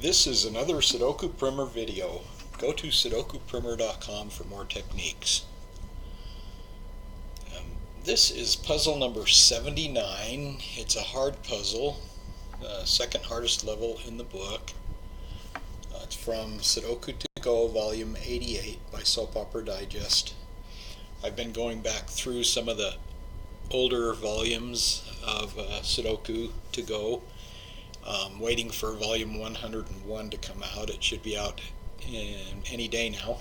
This is another SudokuPrimer video. Go to SudokuPrimer.com for more techniques. This is puzzle number 79. It's a hard puzzle, second hardest level in the book. It's from Sudoku to Go, volume 88 by Soap Opera Digest. I've been going back through some of the older volumes of Sudoku to Go, waiting for volume 101 to come out. It should be out in any day now.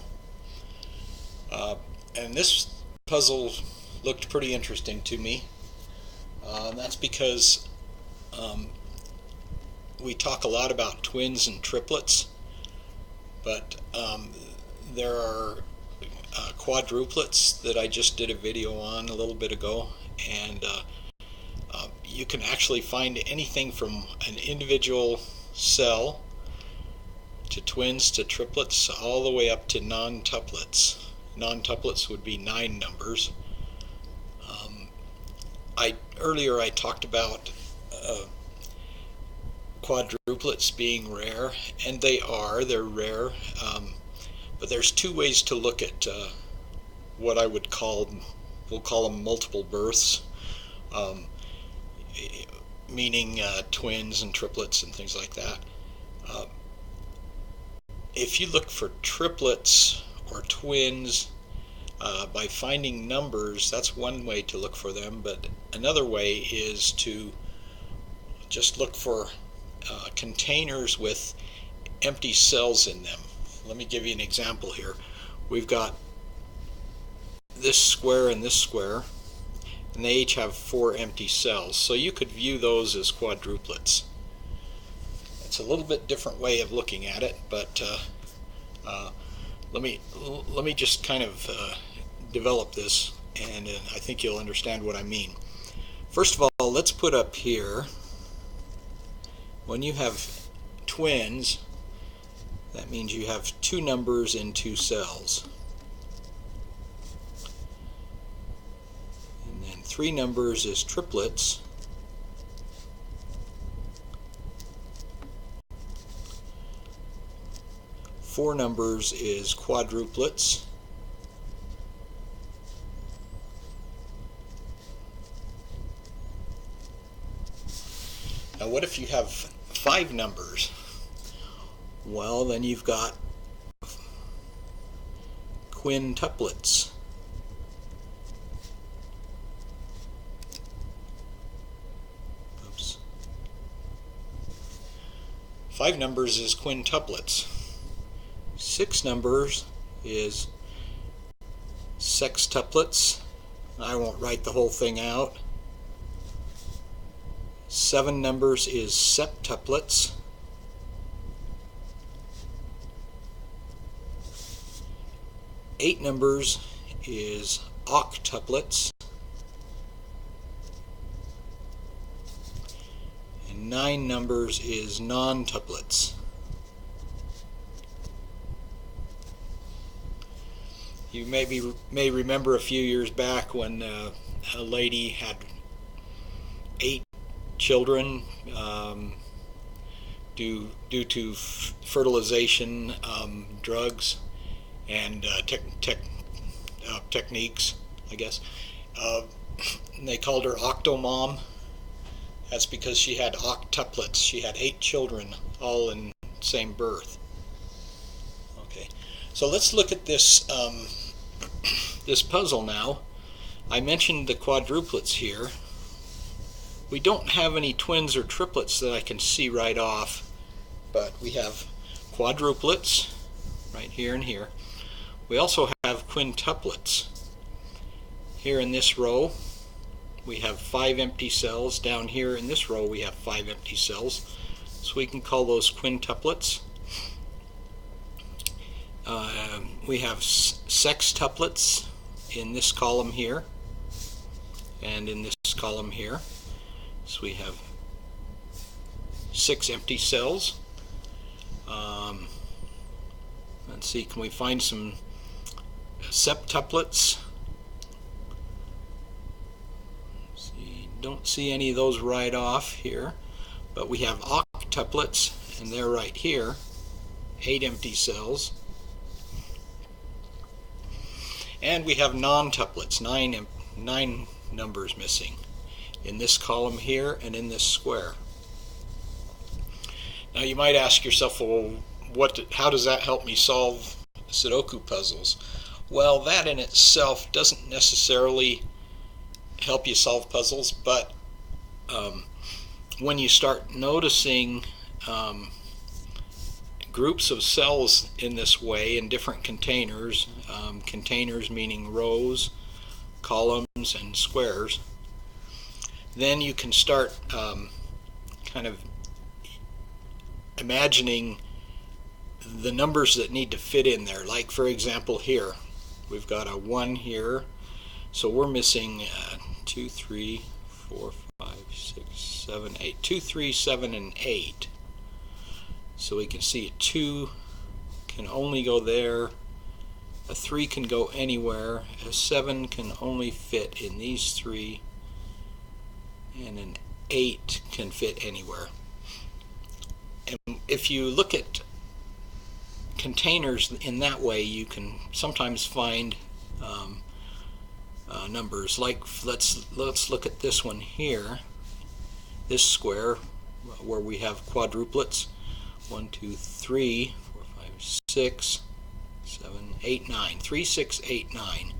And this puzzle looked pretty interesting to me. That's because we talk a lot about twins and triplets, but there are quadruplets that I just did a video on a little bit ago, and you can actually find anything from an individual cell to twins to triplets all the way up to non-tuplets. Non-tuplets would be 9 numbers. Earlier I talked about quadruplets being rare, and they're rare, but there's two ways to look at what I would call, we'll call them multiple births, meaning twins and triplets and things like that. If you look for triplets or twins by finding numbers, that's one way to look for them, but another way is to just look for containers with empty cells in them. Let me give you an example here. We've got this square and this square, and they each have 4 empty cells, so you could view those as quadruplets. It's a little bit different way of looking at it, but let me just kind of develop this, and I think you'll understand what I mean. First of all, let's put up here, when you have twins, that means you have 2 numbers in 2 cells. And then 3 numbers is triplets. 4 numbers is quadruplets. Now what if you have 5 numbers? Well, then you've got quintuplets. Oops. 5 numbers is quintuplets. 6 numbers is sextuplets. I won't write the whole thing out. 7 numbers is septuplets. 8 numbers is octuplets. And 9 numbers is non-tuplets. You may remember a few years back when a lady had 8 children due to fertilization drugs and techniques, I guess. And they called her Octomom. That's because she had octuplets. She had 8 children, all in the same birth. Okay, so let's look at this this puzzle now. I mentioned the quadruplets here. We don't have any twins or triplets that I can see right off, but we have quadruplets right here and here. We also have quintuplets. Here in this row we have 5 empty cells. Down here in this row we have 5 empty cells, so we can call those quintuplets. We have sextuplets in this column here and in this column here. So we have 6 empty cells. Let's see, can we find some septuplets? Don't see any of those right off here, but we have octuplets, and they're right here, 8 empty cells. And we have non-tuplets, 9 numbers missing in this column here and in this square. Now you might ask yourself, well, how does that help me solve Sudoku puzzles? Well, that in itself doesn't necessarily help you solve puzzles, but when you start noticing groups of cells in this way in different containers, containers meaning rows, columns, and squares, then you can start kind of imagining the numbers that need to fit in there. Like for example here, we've got a 1 here, so we're missing 2, 3, 4, 5, 6, 7, 8. 2, 3, 7, and 8. So we can see a 2 can only go there, a 3 can go anywhere, a 7 can only fit in these 3, and an 8 can fit anywhere. And if you look at containers in that way, you can sometimes find numbers. Like let's look at this one here, this square where we have quadruplets. 1, 2, 3, 4, 5, 6, 7, 8, 9. 3, 6, 8, 9.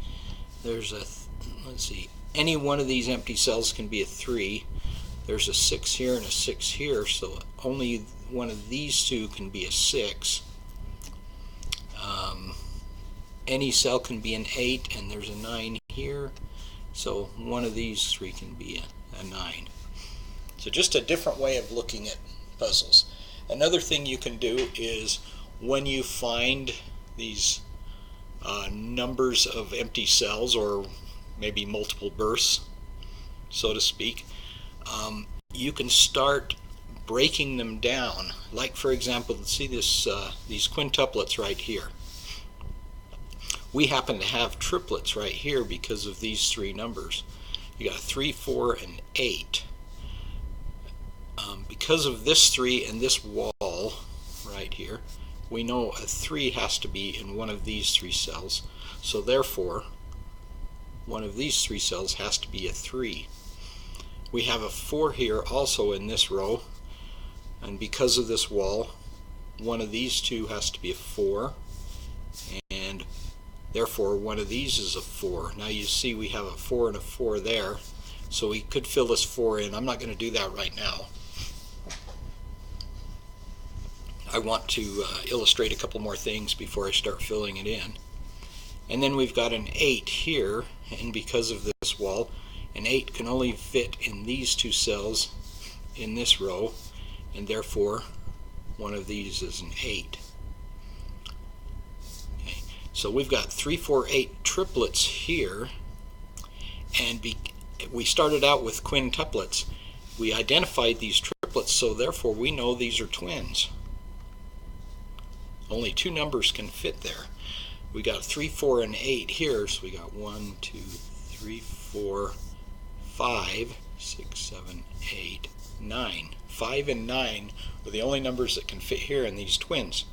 There's a, let's see, any one of these empty cells can be a 3. There's a 6 here and a 6 here, so only one of these two can be a 6. Any cell can be an 8, and there's a 9 here, so one of these 3 can be a 9. So just a different way of looking at puzzles. Another thing you can do is when you find these numbers of empty cells, or maybe multiple bursts, so to speak, you can start breaking them down. Like for example, see this these quintuplets right here. We happen to have triplets right here because of these 3 numbers. You got 3, 4, and 8. Because of this 3 and this wall right here, we know a 3 has to be in one of these 3 cells. So therefore, one of these 3 cells has to be a 3. We have a 4 here also in this row, and because of this wall, one of these 2 has to be a 4, and therefore one of these is a 4. Now you see we have a 4 and a 4 there, so we could fill this 4 in. I'm not going to do that right now. I want to illustrate a couple more things before I start filling it in. And then we've got an 8 here, and because of this wall, an 8 can only fit in these 2 cells in this row, and therefore one of these is an 8. Okay. So we've got 3, 4, 8 triplets here, and we started out with quintuplets. We identified these triplets, so therefore we know these are twins. Only 2 numbers can fit there. We got 3, 4, and 8 here, so we got 1, 2, 3, 4, 5, 6, 7, 8, 9. 5 and 9 are the only numbers that can fit here in these twins.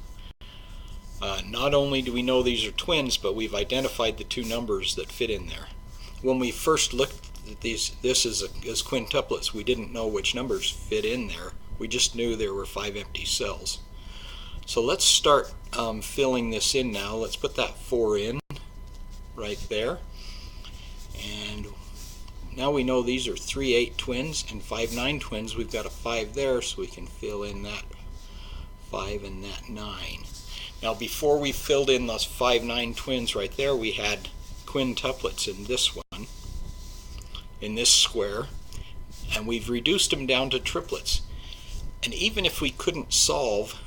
Not only do we know these are twins, but we've identified the 2 numbers that fit in there. When we first looked at this as quintuplets, we didn't know which numbers fit in there. We just knew there were 5 empty cells. So let's start filling this in now. Let's put that 4 in right there. And now we know these are 3, 8 twins and 5, 9 twins. We've got a 5 there, so we can fill in that 5 and that 9. Now before we filled in those 5, 9 twins right there, we had quintuplets in this one, in this square, and we've reduced them down to triplets. And even if we couldn't solve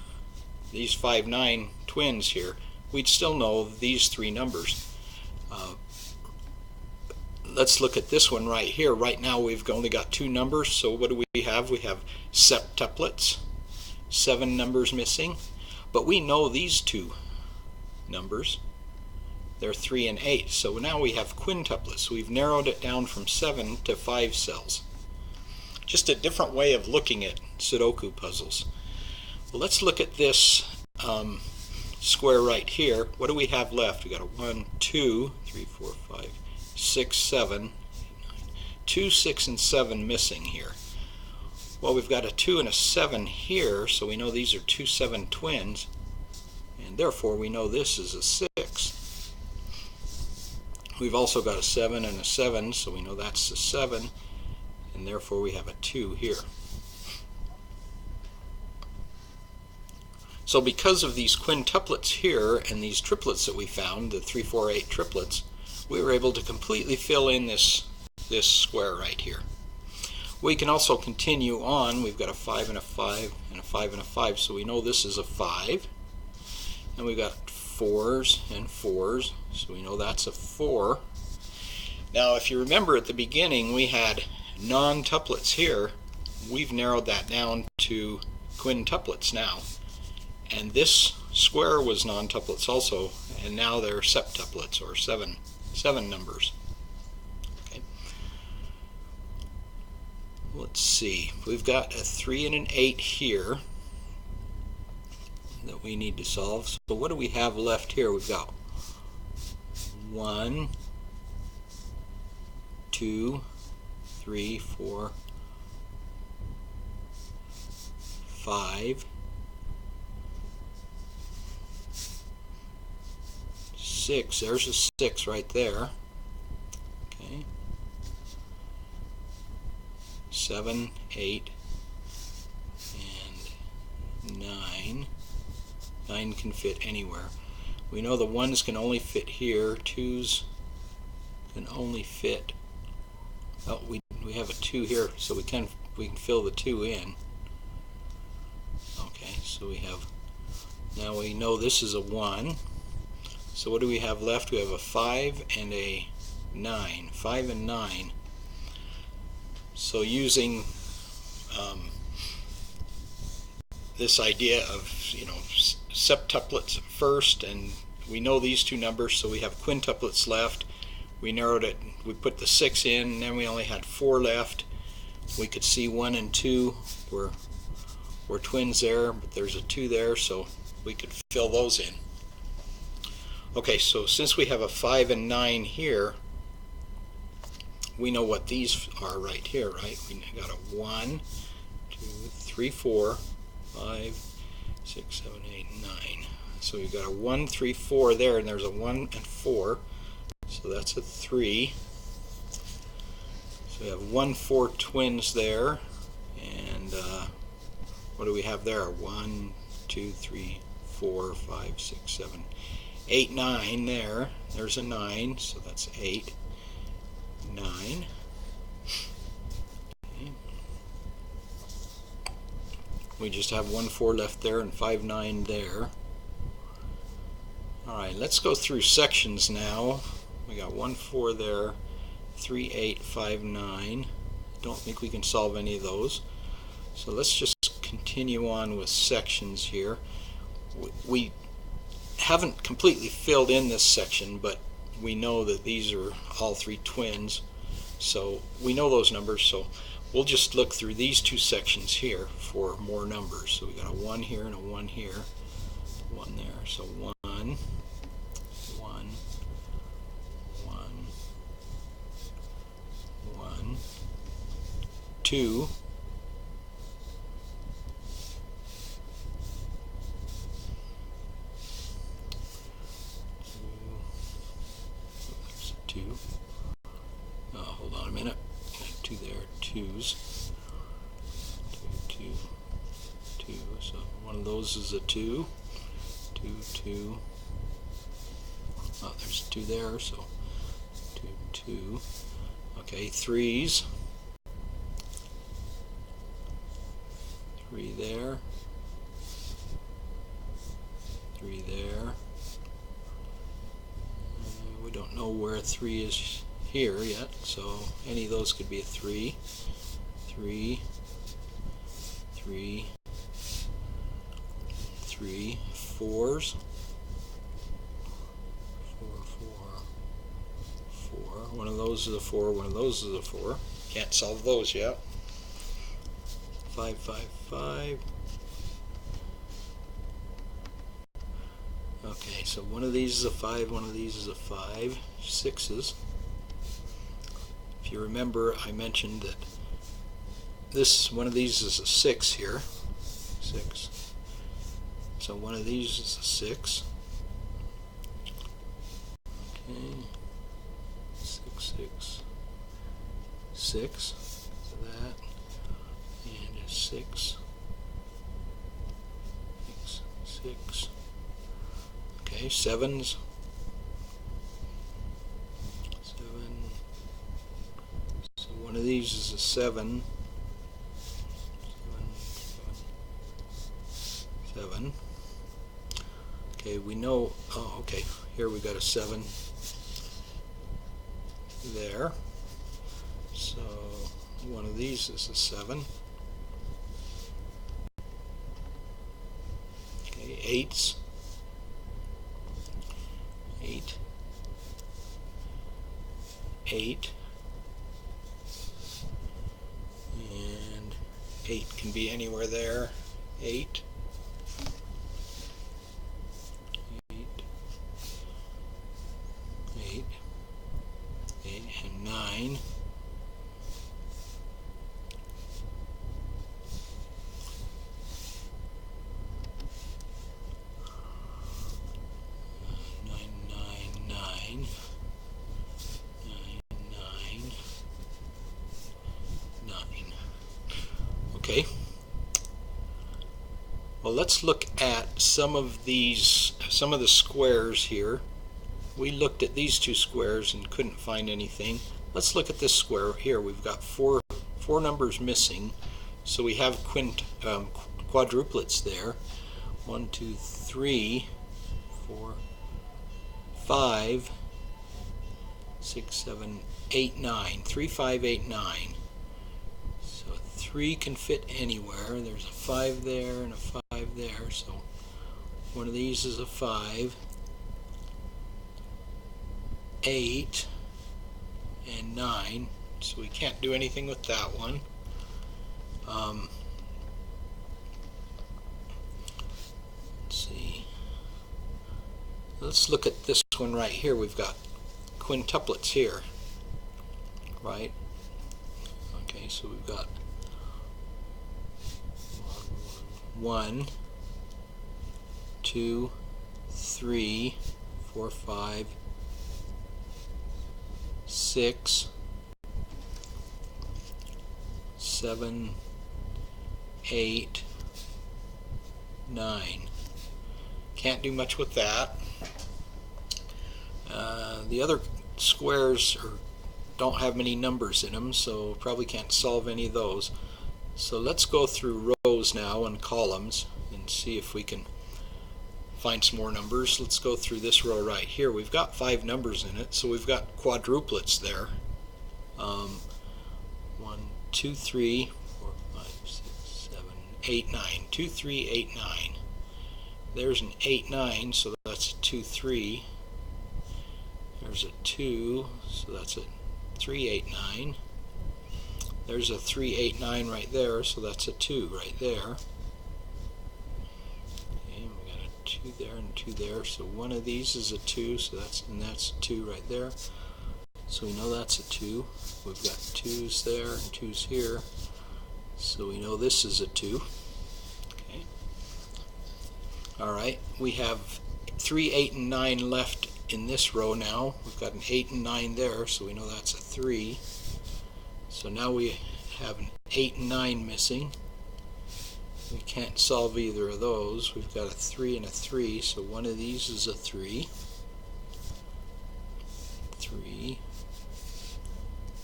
these 5, 9 twins here, we'd still know these 3 numbers. Let's look at this one right here. Right now we've only got 2 numbers, so what do we have? We have septuplets, 7 numbers missing, but we know these 2 numbers. They're 3 and 8, so now we have quintuplets. We've narrowed it down from 7 to 5 cells. Just a different way of looking at Sudoku puzzles. Well, let's look at this square right here. What do we have left? We got a 1, 2, 3, 4, 5, 6, 7, 2, 6, and 7 missing here. Well, we've got a 2 and a 7 here, so we know these are 2 7 twins, and therefore we know this is a 6. We've also got a 7 and a 7, so we know that's a 7, and therefore we have a 2 here. So because of these quintuplets here and these triplets that we found, the 3, 4, 8 triplets, we were able to completely fill in this square right here. We can also continue on. We've got a 5 and a 5 and a 5 and a 5, so we know this is a 5. And we've got 4s and 4s, so we know that's a 4. Now if you remember at the beginning we had non-tuplets here. We've narrowed that down to quintuplets now. And this square was non-tuplets also, and now they're septuplets, or seven numbers. Okay. Let's see, we've got a 3 and an 8 here that we need to solve. So what do we have left here? We've got 1, 2, 3, 4, 5, 6. There's a 6 right there. Okay. 7, 8, and 9. 9 can fit anywhere. We know the 1s can only fit here. 2s can only fit. Oh, we have a 2 here, so we can fill the 2 in. Okay, so we have. Now we know this is a 1. So what do we have left? We have a 5 and a 9. 5 and 9. So using this idea of, septuplets first, and we know these two numbers, so we have quintuplets left. We narrowed it. We put the 6 in, and then we only had 4 left. We could see 1 and 2 were twins there, but there's a 2 there, so we could fill those in. Okay, so since we have a 5 and 9 here, we know what these are right here, right? We got a 1, 2, 3, 4, 5, 6, 7, 8, 9. So we've got a 1, 3, 4 there, and there's a 1 and 4. So that's a 3. So we have 1, 4 twins there, and what do we have there? 1, 2, 3, 4, 5, 6, 7, 8, 9 there. There's a 9, so that's 8, 9. Okay. We just have 1, 4 left there and 5, 9 there. Alright, let's go through sections now. We got 1, 4 there, 3, 8, 5, 9. Don't think we can solve any of those. So let's just continue on with sections here. We haven't completely filled in this section, but we know that these are all 3 twins, so we know those numbers, so we'll just look through these 2 sections here for more numbers. So we got a 1 here and a 1 here, 1 there, so 1, 1, 1, 1, 2, 2. Oh, hold on a minute. 2 there, 2s. 2, 2, 2. So one of those is a 2. 2, 2. Oh, there's 2 there, so 2, 2. Okay, 3s. 3 there. 3 there. We don't know where 3 is here yet, so any of those could be a 3. 3, 3, 3, 4s. 4, 4, 4. One of those is a 4, one of those is a 4. Can't solve those yet. 5, 5, 5. Okay, so one of these is a 5, one of these is a 5, 6s. If you remember, I mentioned that one of these is a 6 here. 6. So one of these is a 6. Okay. 6, 6. 6. So that. And a 6. 6, 6. Okay, 7s. 7. So one of these is a 7. 7. Okay, we know, oh, okay, here we got a 7 there. So one of these is a 7. Okay, 8s. 8. 8. And 8 can be anywhere there. 8. 8. 8 and 9. 9. 9. Okay. Well, let's look at some of the squares here. We looked at these two squares and couldn't find anything. Let's look at this square here. We've got four numbers missing, so we have quadruplets there. 1, 2, 3, 4, 5, 6, 7, 8, 9. 3, 5, 8, 9. So 3 can fit anywhere. There's a 5 there and a 5 there. So one of these is a 5. 8 and 9. So we can't do anything with that one. Let's see. Let's look at this one right here. We've got quintuplets here, right? Okay, so we've got 1, 2, 3, 4, 5, 6, 7, 8, 9. Can't do much with that. The other squares don't have many numbers in them, so probably can't solve any of those. So let's go through rows now and columns and see if we can find some more numbers. Let's go through this row right here. We've got 5 numbers in it, so we've got quadruplets there. 1, 2, 3, 4, 5, 6, 7, 8, 9. 2, 3, 8, 9. There's an 8, 9, so that's a 2, 3. There's a 2, so that's a 3, 8, 9. There's a 3, 8, 9 right there, so that's a 2 right there. Okay, we got a 2 there and 2 there, so one of these is a 2, so that's a 2 right there. So we know that's a 2. We've got 2's there and 2's here, so we know this is a 2. Okay. All right, we have 3, 8, and 9 left in this row now. We've got an 8 and 9 there, so we know that's a 3. So now we have an 8 and 9 missing. We can't solve either of those. We've got a 3 and a 3, so one of these is a 3. 3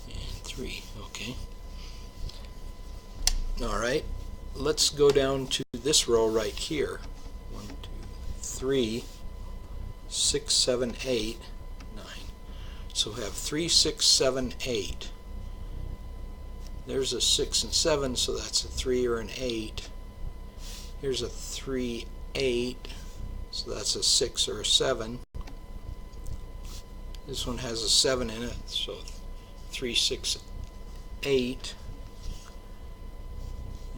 and 3. Okay. All right. Let's go down to this row right here. 1, 2, 3, 6, 7, 8, 9. So we have 3, 6, 7, 8. There's a 6 and 7, so that's a 3 or an 8. Here's a 3, 8, so that's a 6 or a 7. This one has a 7 in it, so 3, 6, 8.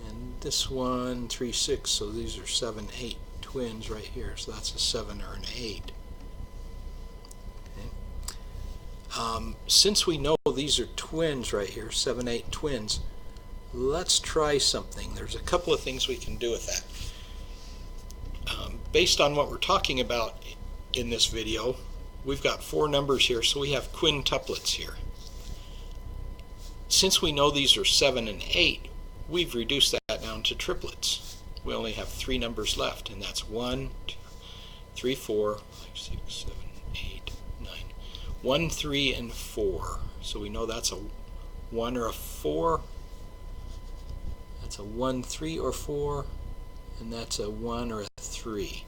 And this one, 3, 6, so these are 7, 8, twins right here, so that's a 7 or an 8. Since we know these are twins right here, 7, 8 twins, let's try something. There's a couple of things we can do with that. Based on what we're talking about in this video, we've got 4 numbers here, so we have quintuplets here. Since we know these are 7 and 8, we've reduced that down to triplets. We only have 3 numbers left, and that's 1, 2, 3, 4, 5, 6, 7, 8, 9. 1, 3, and 4. So we know that's a 1 or a 4. That's a 1, 3, or 4. And that's a 1 or a 3.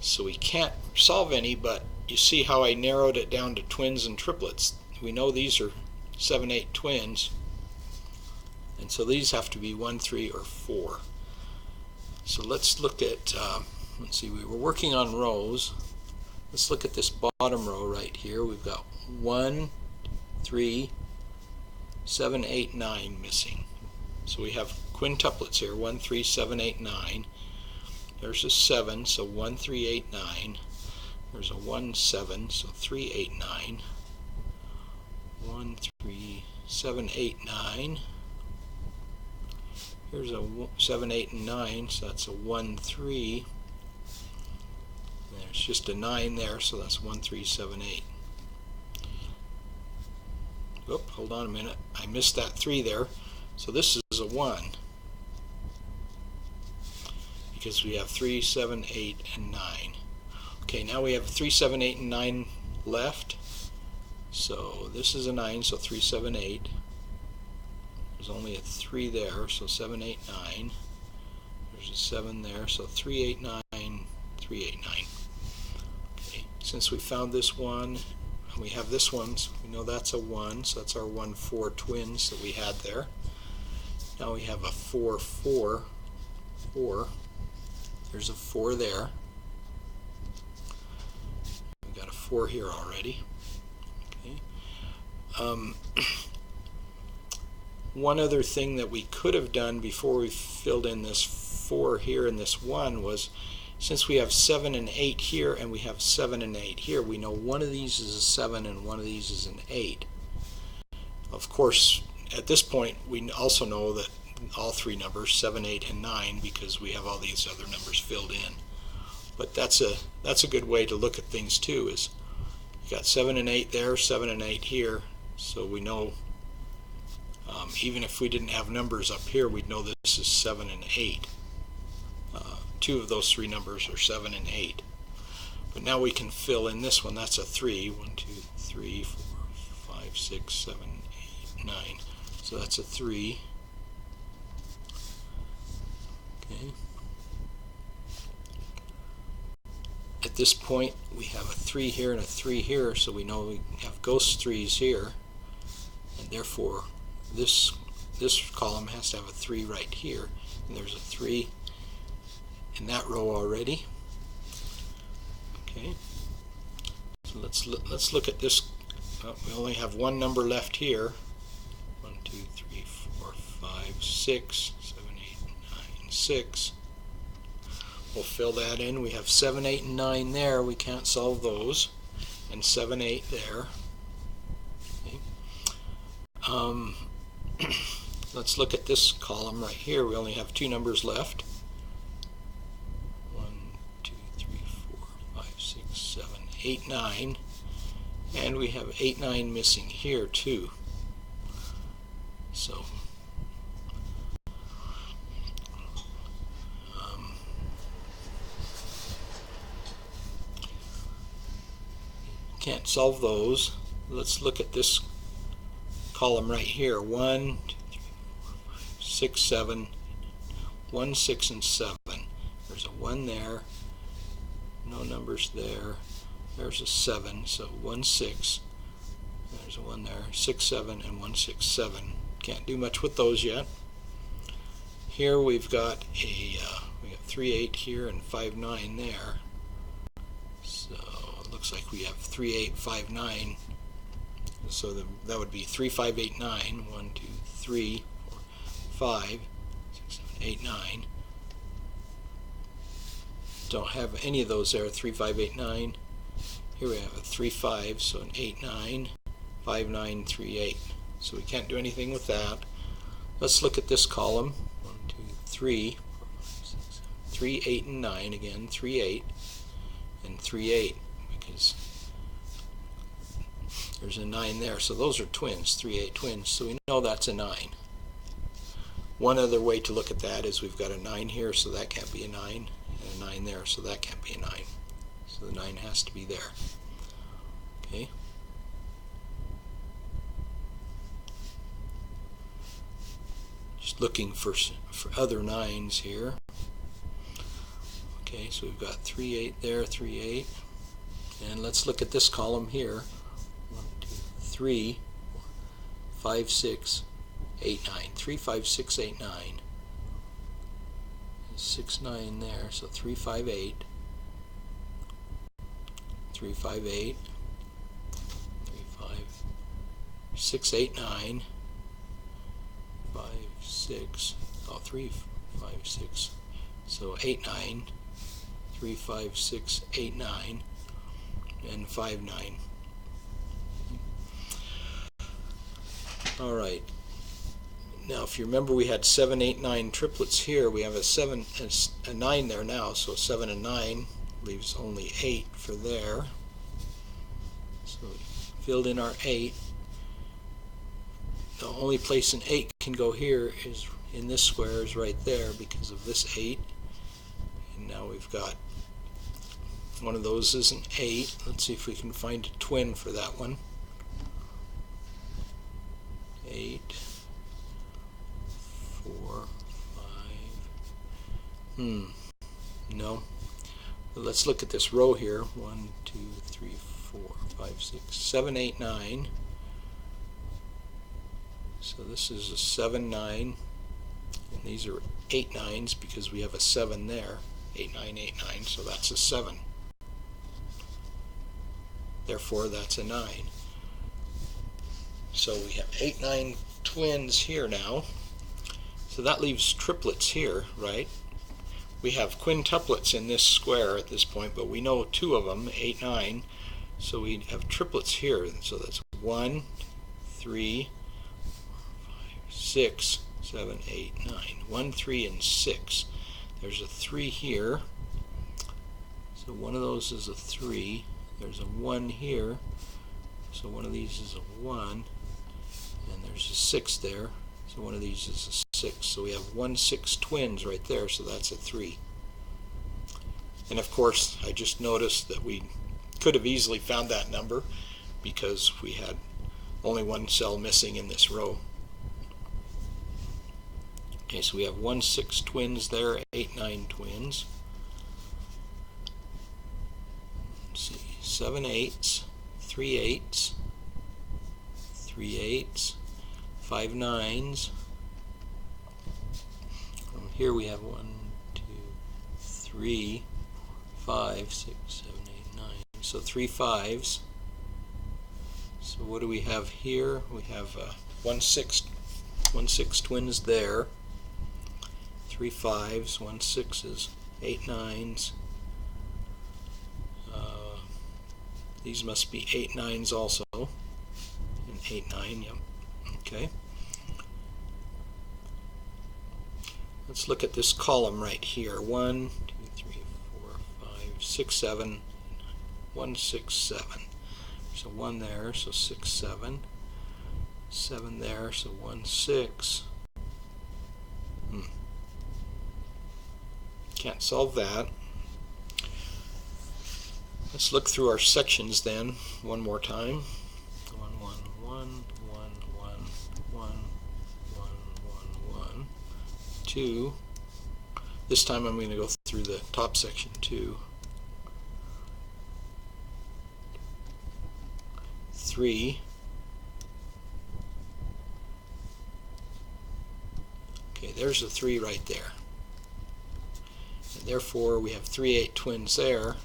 So we can't solve any, but you see how I narrowed it down to twins and triplets. We know these are 7, 8 twins, and so these have to be 1, 3, or 4. So let's look at, let's see, we were working on rows. Let's look at this bottom row right here. We've got 1, 3, 7, 8, 9 missing. So we have quintuplets here, 1, 3, 7, 8, 9. There's a 7, so 1, 3, 8, 9. There's a 1, 7, so 3, 8, 9. 1, 3, 7, 8, 9. Here's a 7, 8, and 9, so that's a 1, 3. There's just a 9 there, so that's 1, 3, 7, 8. Oop, hold on a minute. I missed that 3 there. So this is a 1. Because we have 3, 7, 8, and 9. Okay, now we have 3, 7, 8, and 9 left. So this is a 9, so 3, 7, 8. There's only a 3 there, so 7, 8, 9. There's a 7 there, so 3, 8, 9, 3, 8, 9. Okay, since we found this one, and we have this one, so we know that's a 1, so that's our 1, 4 twins that we had there. Now we have a 4, 4, 4. There's a 4 there. We've got a 4 here already. Okay. One other thing that we could have done before we filled in this 4 here and this 1 was, since we have 7 and 8 here and we have 7 and 8 here, we know one of these is a 7 and one of these is an 8. Of course, at this point we also know that all 3 numbers, 7, 8, and 9, because we have all these other numbers filled in. But that's a good way to look at things too, is you got 7 and 8 there, 7 and 8 here, so we know even if we didn't have numbers up here, we'd know this is 7 and 8. 2 of those 3 numbers are 7 and 8. But now we can fill in this one. That's a 3. 1, 2, 3, 4, 5, 6, 7, 8, 9. So that's a 3. Okay. At this point, we have a 3 here and a 3 here, so we know we have ghost 3s here, and therefore this column has to have a 3 right here, and there's a 3 in that row already. Okay, so let's look at this. We only have 1 number left here. 1, 2, 3, 4, 5, 6, 7, 8, 9, 6. We'll fill that in. We have 7, 8, and 9 there. We can't solve those. And 7, 8 there. Okay. Let's look at this column right here. We only have 2 numbers left. 1, 2, 3, 4, 5, 6, 7, 8, 9. And we have 8, 9 missing here too. So can't solve those. Let's look at this column right here. 1, 2, 3, 4, 5, 6, 7. 1, 6, and 7. There's a 1 there. No numbers there. There's a 7. So 1, 6. There's a 1 there. 6, 7, and 1, 6, 7. Can't do much with those yet. Here we've got a 3, 8 here and 5, 9 there. So it looks like we have 3, 8, 5, 9. So that would be 3, 5, 8, 9. 1, 2, 3, 4, 5, 6, 7, 8, 9. don't have any of those there. 3, 5, 8, 9. Here we have a 3, 5, so an 8, 9, 5, 9, 3, 8. So we can't do anything with that. Let's look at this column. 1, 2, 3, 4, 5, 6, 7, 3, 8, and 9 again. 3, 8, and 3, 8, because there's a 9 there. So those are twins, 3, 8 twins. So we know that's a 9. One other way to look at that is we've got a 9 here, so that can't be a 9, and a 9 there, so that can't be a 9. So the 9 has to be there. Okay. Just looking for other 9s here. Okay, so we've got 3, 8 there, 3, 8. And let's look at this column here. 1, 2, 3, 4, 5, 6, 8, 9. 3, 5, 6, 8, 9. 6, 9 there, so 3, 5, 8. 3, 5, 8. 3, 5, 6, 8, 9. 5, 6. Oh, 3, 5, 6. So 8, 9. 3, 5, 6, 8, 9. And 5, 9. All right. Now, if you remember, we had 7, 8, 9 triplets here. We have a 9 there now, so 7 and 9 leaves only 8 for there. So we filled in our 8. The only place an 8 can go here is in this square, is right there because of this 8. And now we've got one of those is an 8. Let's see if we can find a twin for that one. 8, 4, 5. No. But let's look at this row here. 1, 2, 3, 4, 5, 6, 7, 8, 9. So this is a 7, 9. And these are 8 9s because we have a 7 there. 8, 9, 8, 9. So that's a 7. Therefore, that's a 9. So we have 8, 9 twins here now. So that leaves triplets here, right? We have quintuplets in this square at this point, but we know 2 of them, 8, 9. So we have triplets here. So that's 1, 3, 4, 5, 6, 7, 8, 9. 1, 3, and 6. There's a 3 here. So one of those is a 3. There's a 1 here. So one of these is a 1. And there's a 6 there. So one of these is a 6. So we have 1, 6 twins right there. So that's a 3. And of course, I just noticed that we could have easily found that number because we had only one cell missing in this row. Okay, so we have 1, 6 twins there, 8, 9 twins. Let's see, 7 8s, 3 8s, 3 8s, 5 9s. From here we have 1, 2, 3, 5, 6, 7, 8, 9. So 3 5s. So what do we have here? We have 1 6 twins there. 3 5s, 1 6s, 8 9s. These must be 8 9s also. And 8 9, yep. Okay. Let's look at this column right here. 1, 2, 3, 4, 5, 6, 7, 1, 6, 7. So 1 there, so 6, 7. 7 there, so 1, 6. Can't solve that. Let's look through our sections then one more time. 1, 1, 1, 1, 1, 1, 1, 1, 1, 2. This time I'm going to go through the top section 2. 3. Okay, there's a 3 right there. And therefore we have 3 8 twins there.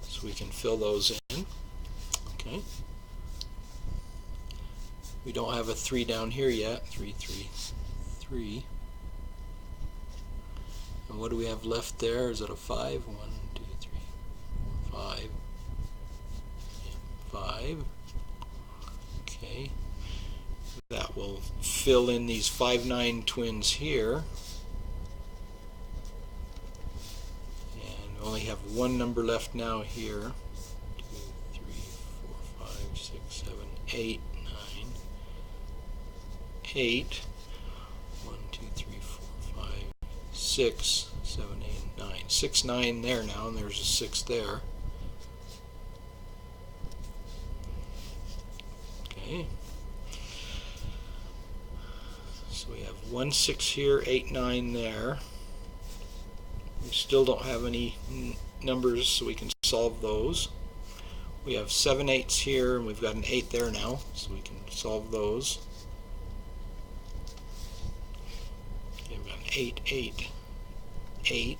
So we can fill those in. Okay. We don't have a 3 down here yet. 3 3 3. what do we have left there? Is it a 5? 1, 2, 3, 4, 5. Yeah, 5. Okay. That will fill in these 5, 9 twins here. And we only have one number left now here. 2, 3, 4, 5, 6, 7, 8, 9. 8. 1, 2, 3, 4, 5, 6, 7, 8, 9. 6, 9 there now, and there's a 6 there. Okay. So we have 1, 6 here, 8, 9 there. We still don't have any numbers, so we can solve those. We have 7 8s here, and we've got an 8 there now, so we can solve those. Okay, we've got an 8, 8, 8.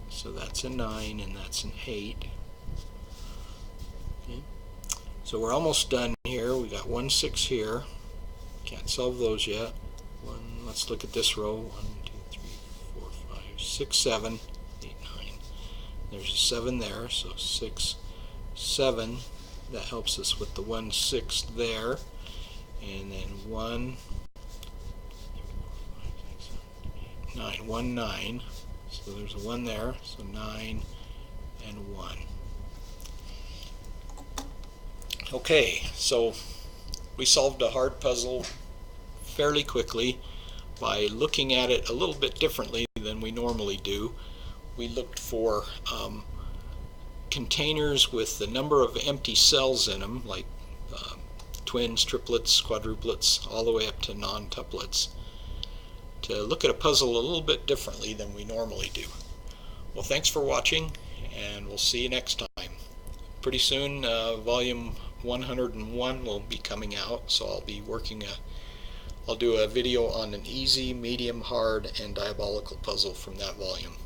So that's a 9, and that's an 8. Okay. So we're almost done here. We got 1, 6 here. Can't solve those yet. Let's look at this row. 1, 2, 3, 4, 5, 6, 7, 8, 9. There's a 7 there, so 6, 7. That helps us with the 1, 6 there. And then 1, 9, 1, 9. So there's a 1 there, so 9 and 1. Okay, so we solved a hard puzzle fairly quickly by looking at it a little bit differently than we normally do. We looked for containers with the number of empty cells in them, like twins, triplets, quadruplets, all the way up to non-tuplets, to look at a puzzle a little bit differently than we normally do. Well, thanks for watching, and we'll see you next time. Pretty soon, volume 101 will be coming out, so I'll do a video on an easy, medium, hard, and diabolical puzzle from that volume.